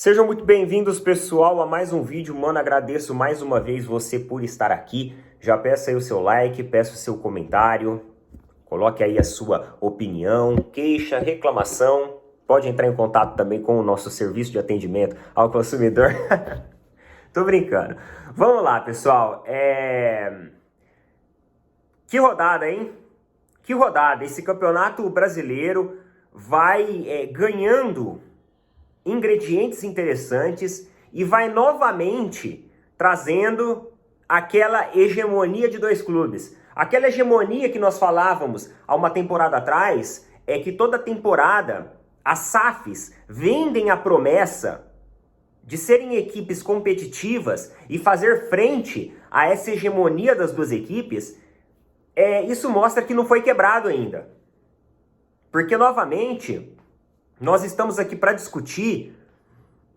Sejam muito bem-vindos, pessoal, a mais um vídeo. Mano, agradeço mais uma vez você por estar aqui. Já peço aí o seu like, peço o seu comentário. Coloque aí a sua opinião, queixa, reclamação. Pode entrar em contato também com o nosso serviço de atendimento ao consumidor. Tô brincando. Vamos lá, pessoal. Que rodada, hein? Que rodada. Esse campeonato brasileiro vai ganhando ingredientes interessantes e vai novamente trazendo aquela hegemonia de dois clubes. Aquela hegemonia que nós falávamos há uma temporada atrás é que toda temporada as SAFs vendem a promessa de serem equipes competitivas e fazer frente a essa hegemonia das duas equipes. Isso mostra que não foi quebrado ainda. Porque, novamente, nós estamos aqui para discutir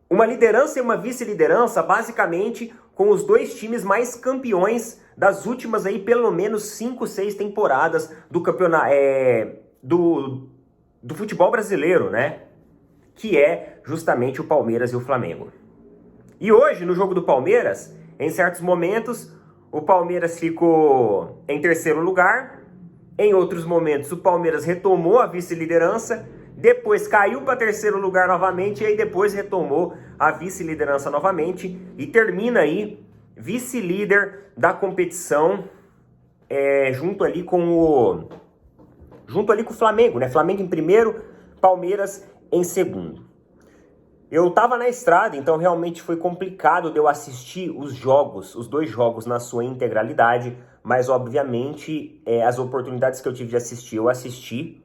uma liderança e uma vice-liderança, basicamente, com os dois times mais campeões das últimas aí, pelo menos 5, 6 temporadas do campeonato, do futebol brasileiro, né? Que é justamente o Palmeiras e o Flamengo. E hoje, no jogo do Palmeiras, em certos momentos, o Palmeiras ficou em terceiro lugar. Em outros momentos, o Palmeiras retomou a vice-liderança, depois caiu para terceiro lugar novamente, e aí depois retomou a vice-liderança novamente e termina aí vice-líder da competição, junto ali com o Flamengo, né? Flamengo em primeiro, Palmeiras em segundo. Eu tava na estrada, então realmente foi complicado de eu assistir os dois jogos na sua integralidade, mas obviamente as oportunidades que eu tive de assistir, eu assisti.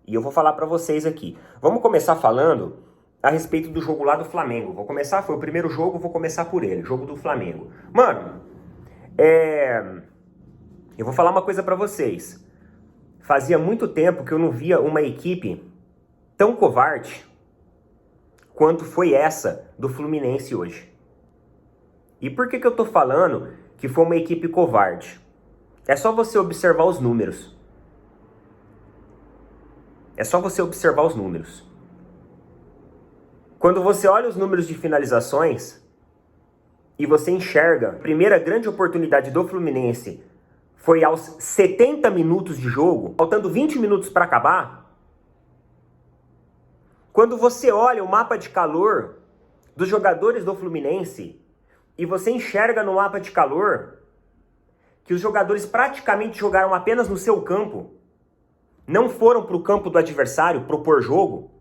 E eu vou falar pra vocês aqui. Vamos começar falando a respeito do jogo lá do Flamengo. Foi o primeiro jogo, vou começar por ele, jogo do Flamengo. Mano, eu vou falar uma coisa pra vocês. Fazia muito tempo que eu não via uma equipe tão covarde quanto foi essa do Fluminense hoje. E por que eu tô falando que foi uma equipe covarde? É só você observar os números. É só você observar os números. Quando você olha os números de finalizações e você enxerga a primeira grande oportunidade do Fluminense foi aos 70 minutos de jogo, faltando 20 minutos para acabar. Quando você olha o mapa de calor dos jogadores do Fluminense e você enxerga no mapa de calor que os jogadores praticamente jogaram apenas no seu campo, não foram para o campo do adversário propor jogo,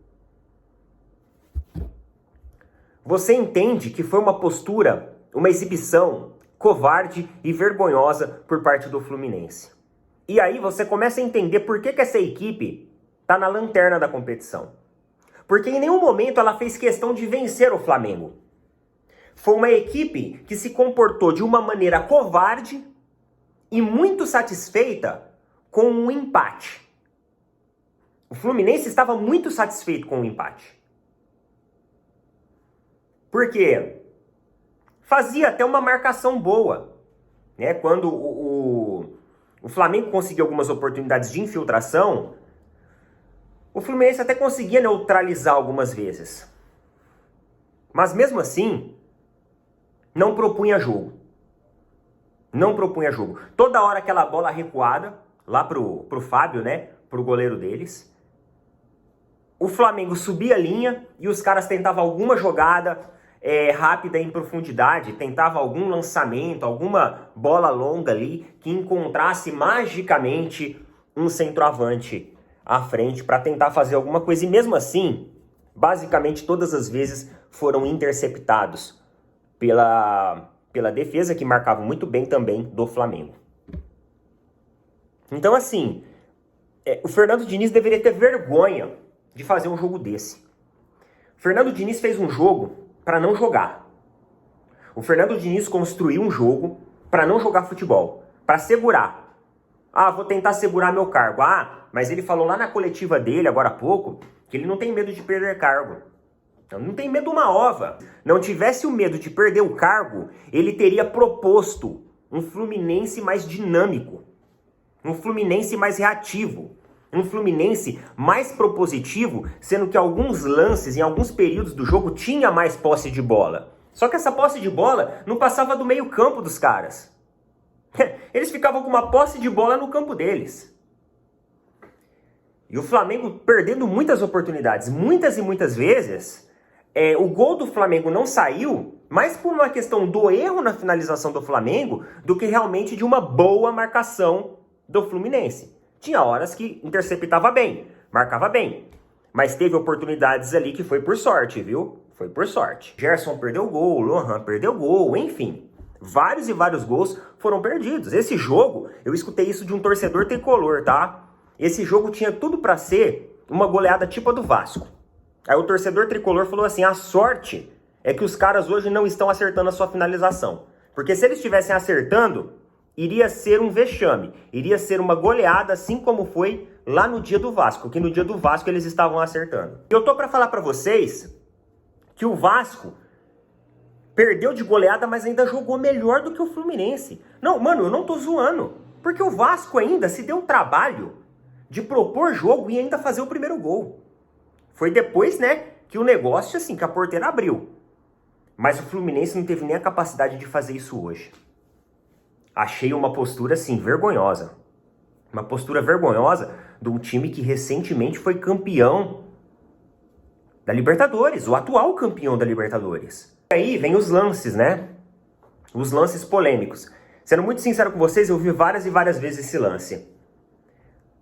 você entende que foi uma postura, uma exibição covarde e vergonhosa por parte do Fluminense. E aí você começa a entender por que essa equipe está na lanterna da competição. Porque em nenhum momento ela fez questão de vencer o Flamengo. Foi uma equipe que se comportou de uma maneira covarde e muito satisfeita com um empate. O Fluminense estava muito satisfeito com o empate. Por quê? Fazia até uma marcação boa, né? Quando o Flamengo conseguiu algumas oportunidades de infiltração, o Fluminense até conseguia neutralizar algumas vezes. Mas mesmo assim, não propunha jogo. Não propunha jogo. Toda hora aquela bola recuada, lá pro Fábio, né? Pro goleiro deles. O Flamengo subia a linha e os caras tentavam alguma jogada rápida em profundidade, tentavam algum lançamento, alguma bola longa ali que encontrasse magicamente um centroavante à frente para tentar fazer alguma coisa. E mesmo assim, basicamente todas as vezes foram interceptados pela defesa, que marcava muito bem também do Flamengo. Então assim, o Fernando Diniz deveria ter vergonha de fazer um jogo desse. O Fernando Diniz fez um jogo para não jogar. O Fernando Diniz construiu um jogo para não jogar futebol, para segurar. Vou tentar segurar meu cargo. Mas ele falou lá na coletiva dele, agora há pouco, que ele não tem medo de perder cargo. Então, não tem medo uma ova. Não tivesse o medo de perder o cargo, ele teria proposto um Fluminense mais dinâmico, um Fluminense mais reativo, Um Fluminense mais propositivo, sendo que alguns lances, em alguns períodos do jogo, tinha mais posse de bola. Só que essa posse de bola não passava do meio campo dos caras. Eles ficavam com uma posse de bola no campo deles. E o Flamengo perdendo muitas oportunidades, muitas e muitas vezes. O gol do Flamengo não saiu, mais por uma questão do erro na finalização do Flamengo, do que realmente de uma boa marcação do Fluminense. Tinha horas que interceptava bem, marcava bem. Mas teve oportunidades ali que foi por sorte, viu? Foi por sorte. Gerson perdeu gol, Lohan perdeu gol, enfim. Vários e vários gols foram perdidos. Esse jogo, eu escutei isso de um torcedor tricolor, tá? Esse jogo tinha tudo pra ser uma goleada tipo a do Vasco. Aí o torcedor tricolor falou assim, a sorte é que os caras hoje não estão acertando a sua finalização. Porque se eles estivessem acertando, iria ser um vexame. Iria ser uma goleada, assim como foi lá no dia do Vasco. Que no dia do Vasco eles estavam acertando. Eu tô pra falar pra vocês que o Vasco perdeu de goleada, mas ainda jogou melhor do que o Fluminense. Não, mano, eu não tô zoando. Porque o Vasco ainda se deu o trabalho de propor jogo e ainda fazer o primeiro gol. Foi depois, né, que o negócio, assim, que a porteira abriu. Mas o Fluminense não teve nem a capacidade de fazer isso hoje. Achei uma postura, assim, vergonhosa. Uma postura vergonhosa de um time que recentemente foi campeão da Libertadores, o atual campeão da Libertadores. E aí vem os lances, né? Os lances polêmicos. Sendo muito sincero com vocês, eu vi várias e várias vezes esse lance.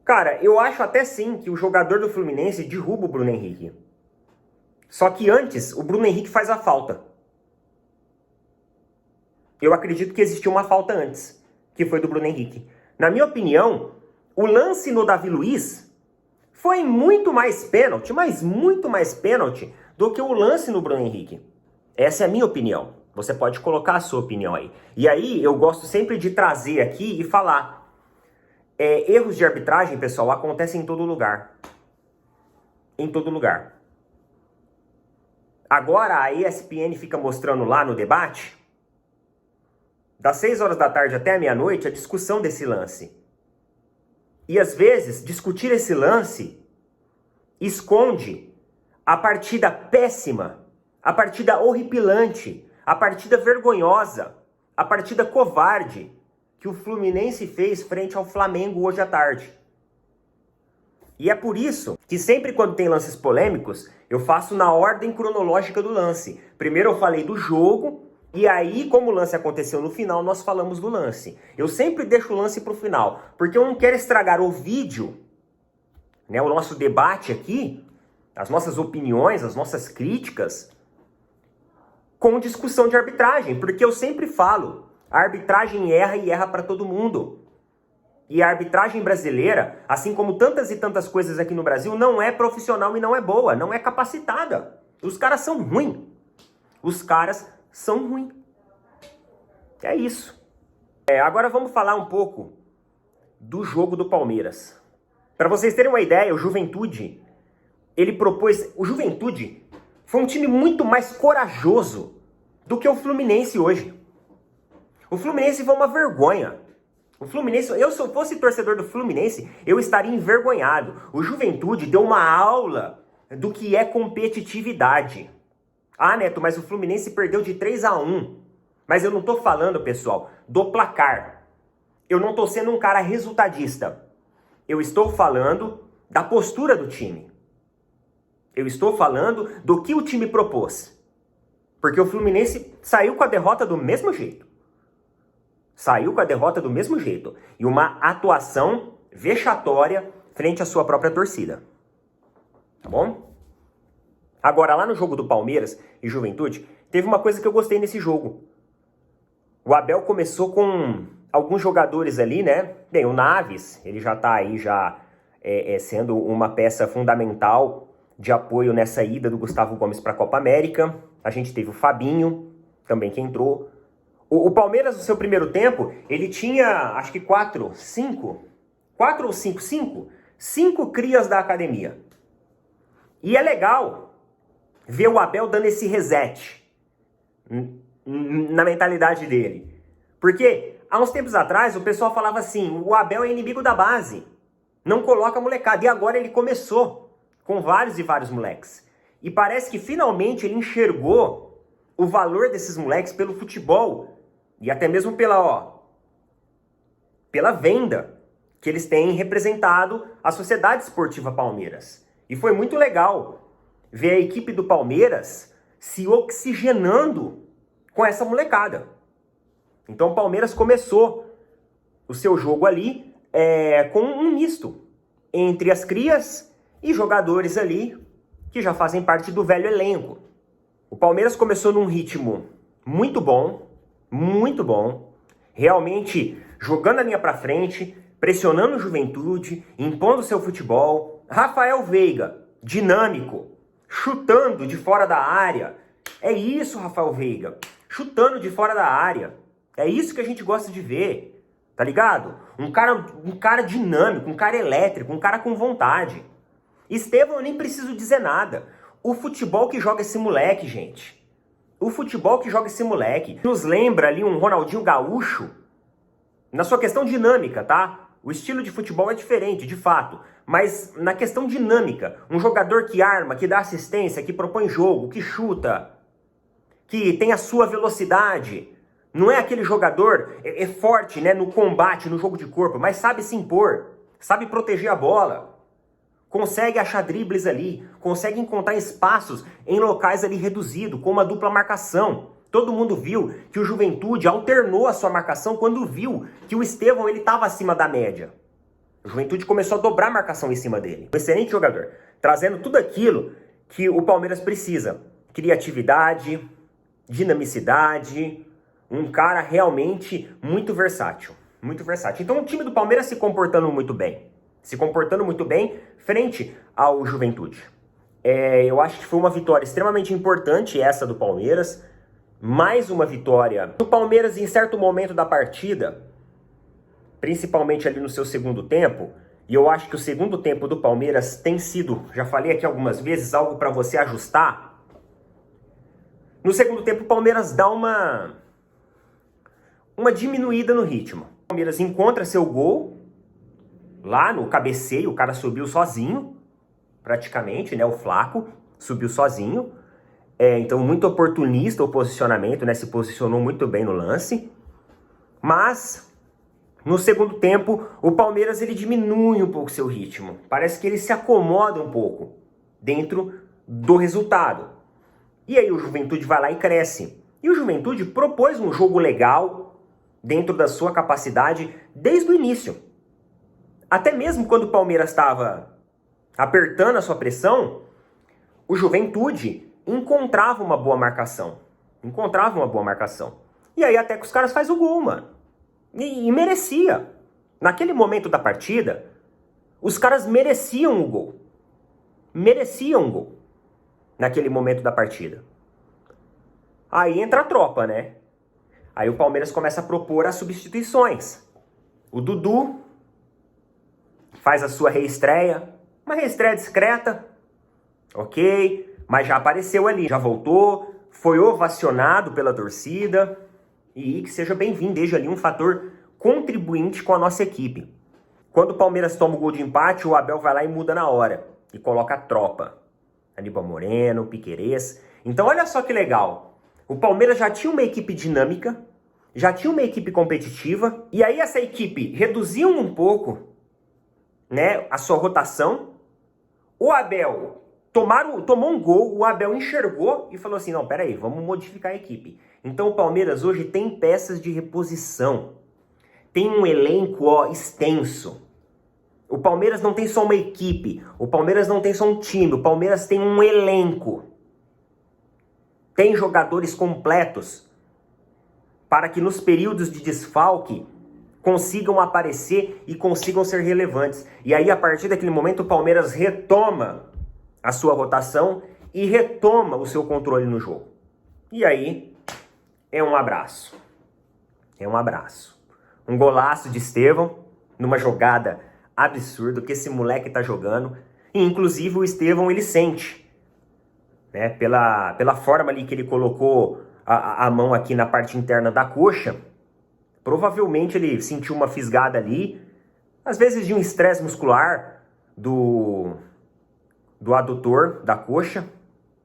Cara, eu acho até sim que o jogador do Fluminense derruba o Bruno Henrique. Só que antes, o Bruno Henrique faz a falta. Eu acredito que existiu uma falta antes, que foi do Bruno Henrique. Na minha opinião, o lance no Davi Luiz foi muito mais pênalti, mas muito mais pênalti do que o lance no Bruno Henrique. Essa é a minha opinião. Você pode colocar a sua opinião aí. E aí, eu gosto sempre de trazer aqui e falar. Erros de arbitragem, pessoal, acontecem em todo lugar. Em todo lugar. Agora a ESPN fica mostrando lá no debate, das 6 horas da tarde até a meia-noite, a discussão desse lance. E às vezes, discutir esse lance esconde a partida péssima, a partida horripilante, a partida vergonhosa, a partida covarde que o Fluminense fez frente ao Flamengo hoje à tarde. E é por isso que sempre quando tem lances polêmicos, eu faço na ordem cronológica do lance. Primeiro eu falei do jogo, e aí, como o lance aconteceu no final, nós falamos do lance. Eu sempre deixo o lance pro final, porque eu não quero estragar o vídeo, né, o nosso debate aqui, as nossas opiniões, as nossas críticas, com discussão de arbitragem, porque eu sempre falo, a arbitragem erra e erra para todo mundo. E a arbitragem brasileira, assim como tantas e tantas coisas aqui no Brasil, não é profissional e não é boa, não é capacitada. Os caras são ruins. Os caras são ruins. É isso. Agora vamos falar um pouco do jogo do Palmeiras. Para vocês terem uma ideia, o Juventude, ele propôs... O Juventude foi um time muito mais corajoso do que o Fluminense hoje. O Fluminense foi uma vergonha. O Fluminense, se eu fosse torcedor do Fluminense, eu estaria envergonhado. O Juventude deu uma aula do que é competitividade. Ah, Neto, mas o Fluminense perdeu de 3-1. Mas eu não tô falando, pessoal, do placar. Eu não tô sendo um cara resultadista. Eu estou falando da postura do time. Eu estou falando do que o time propôs. Porque o Fluminense saiu com a derrota do mesmo jeito. Saiu com a derrota do mesmo jeito. E uma atuação vexatória frente à sua própria torcida. Tá bom? Agora, lá no jogo do Palmeiras e Juventude, teve uma coisa que eu gostei nesse jogo. O Abel começou com alguns jogadores ali, né? Bem, o Naves, ele já tá aí sendo uma peça fundamental de apoio nessa ida do Gustavo Gomes para a Copa América. A gente teve o Fabinho, também que entrou. O Palmeiras, no seu primeiro tempo, ele tinha, acho que 5 crias da academia. E é legal ver o Abel dando esse reset na mentalidade dele. Porque há uns tempos atrás o pessoal falava assim, o Abel é inimigo da base. Não coloca a molecada. E agora ele começou com vários e vários moleques. E parece que finalmente ele enxergou o valor desses moleques pelo futebol. E até mesmo pela venda que eles têm representado a Sociedade Esportiva Palmeiras. E foi muito legal ver a equipe do Palmeiras se oxigenando com essa molecada. Então o Palmeiras começou o seu jogo ali com um misto entre as crias e jogadores ali que já fazem parte do velho elenco. O Palmeiras começou num ritmo muito bom, realmente jogando a linha pra frente, pressionando o Juventude, impondo seu futebol. Rafael Veiga, dinâmico, chutando de fora da área. É isso, Rafael Veiga, chutando de fora da área. É isso que a gente gosta de ver, tá ligado? Um cara dinâmico, um cara elétrico, um cara com vontade. Estevão, eu nem preciso dizer nada. O futebol que joga esse moleque, gente. O futebol que joga esse moleque nos lembra ali um Ronaldinho Gaúcho na sua questão dinâmica, tá? O estilo de futebol é diferente, de fato. Mas na questão dinâmica, um jogador que arma, que dá assistência, que propõe jogo, que chuta, que tem a sua velocidade. Não é aquele jogador forte, né, no combate, no jogo de corpo, mas sabe se impor, sabe proteger a bola. Consegue achar dribles ali, consegue encontrar espaços em locais ali reduzidos, com uma dupla marcação. Todo mundo viu que o Juventude alternou a sua marcação quando viu que o Estevão estava acima da média. O Juventude começou a dobrar a marcação em cima dele. Um excelente jogador, trazendo tudo aquilo que o Palmeiras precisa. Criatividade, dinamicidade, um cara realmente muito versátil. Muito versátil. Então o time do Palmeiras se comportando muito bem. Se comportando muito bem frente ao Juventude. Eu acho que foi uma vitória extremamente importante essa do Palmeiras. Mais uma vitória. O Palmeiras, em certo momento da partida, principalmente ali no seu segundo tempo, e eu acho que o segundo tempo do Palmeiras tem sido, já falei aqui algumas vezes, algo para você ajustar. No segundo tempo o Palmeiras dá uma diminuída no ritmo. O Palmeiras encontra seu gol lá no cabeceio, o cara subiu sozinho, praticamente, né? O Flaco subiu sozinho. Então, muito oportunista o posicionamento, né? Se posicionou muito bem no lance. Mas, no segundo tempo, o Palmeiras ele diminui um pouco seu ritmo. Parece que ele se acomoda um pouco dentro do resultado. E aí o Juventude vai lá e cresce. E o Juventude propôs um jogo legal dentro da sua capacidade desde o início. Até mesmo quando o Palmeiras estava apertando a sua pressão, o Juventude encontrava uma boa marcação. E aí até que os caras fazem o gol, mano. E merecia. Naquele momento da partida, os caras mereciam o gol. Naquele momento da partida. Aí entra a tropa, né? Aí o Palmeiras começa a propor as substituições. O Dudu faz a sua reestreia, uma reestreia discreta, ok, mas já apareceu ali, já voltou, foi ovacionado pela torcida, e que seja bem-vindo, desde ali um fator contribuinte com a nossa equipe. Quando o Palmeiras toma o gol de empate, o Abel vai lá e muda na hora, e coloca a tropa, Aníbal Moreno, Piquerez. Então olha só que legal, o Palmeiras já tinha uma equipe dinâmica, já tinha uma equipe competitiva, e aí essa equipe reduziu um pouco, né, a sua rotação. O Abel tomou um gol, o Abel enxergou e falou assim, não, peraí, vamos modificar a equipe. Então o Palmeiras hoje tem peças de reposição, tem um elenco extenso. O Palmeiras não tem só uma equipe, o Palmeiras não tem só um time, o Palmeiras tem um elenco. Tem jogadores completos para que nos períodos de desfalque consigam aparecer e consigam ser relevantes. E aí, a partir daquele momento, o Palmeiras retoma a sua rotação e retoma o seu controle no jogo. E aí, é um abraço. Um golaço de Estevão, numa jogada absurda que esse moleque tá jogando. E, inclusive, o Estevão, ele sente, né, pela forma ali que ele colocou a mão aqui na parte interna da coxa. Provavelmente ele sentiu uma fisgada ali, às vezes de um estresse muscular do adutor da coxa.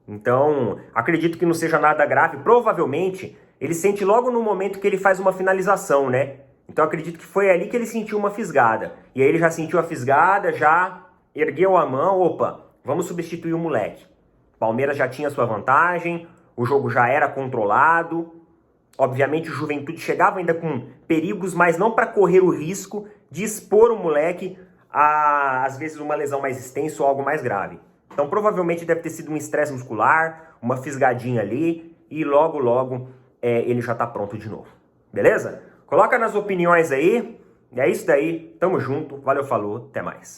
Então, acredito que não seja nada grave. Provavelmente, ele sente logo no momento que ele faz uma finalização, né? Então, acredito que foi ali que ele sentiu uma fisgada. E aí ele já sentiu a fisgada, já ergueu a mão, opa, vamos substituir o moleque. Palmeiras já tinha sua vantagem, o jogo já era controlado. Obviamente, o Juventude chegava ainda com perigos, mas não para correr o risco de expor o moleque a, às vezes, uma lesão mais extensa ou algo mais grave. Então, provavelmente deve ter sido um estresse muscular, uma fisgadinha ali, e logo ele já tá pronto de novo. Beleza? Coloca nas opiniões aí. É isso daí. Tamo junto. Valeu, falou. Até mais.